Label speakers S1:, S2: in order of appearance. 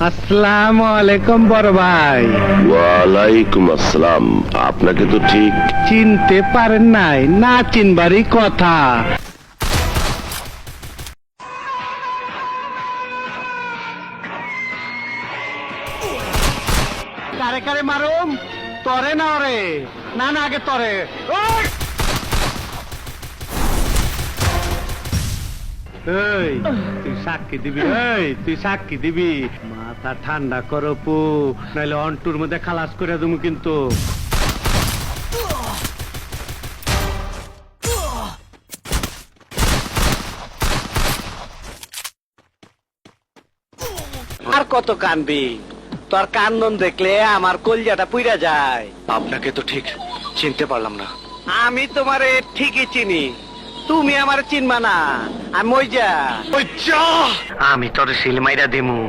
S1: আসসালামু আলাইকুম বড় ভাই।
S2: ওয়ালাইকুম আসসালাম। আপনাকে তো ঠিক
S1: চিনতে পারেন নাই? না চিনবারই কথা। কারে কারে মারুম? তরে না ওরে? না না, আগে তরে। ওই! এই, তুই সাক্ষী দিবি? তুই সাক্ষী দিবি? মাথা ঠান্ডা করো পু, নাহলে অন্টুর মধ্যে খালাস করে দেবো কিন্তু। আর কত কানবি? তোর কান্দন দেখলে আমার কলজাটা পুইরা যায়।
S3: আপনাকে তো ঠিক চিনতে পারলাম না।
S1: আমি তোমারে ঠিকই চিনি, তুমি আমার চিনবা না। আমি ওই যা
S3: আমি তোর সিলমাইরা দিমু।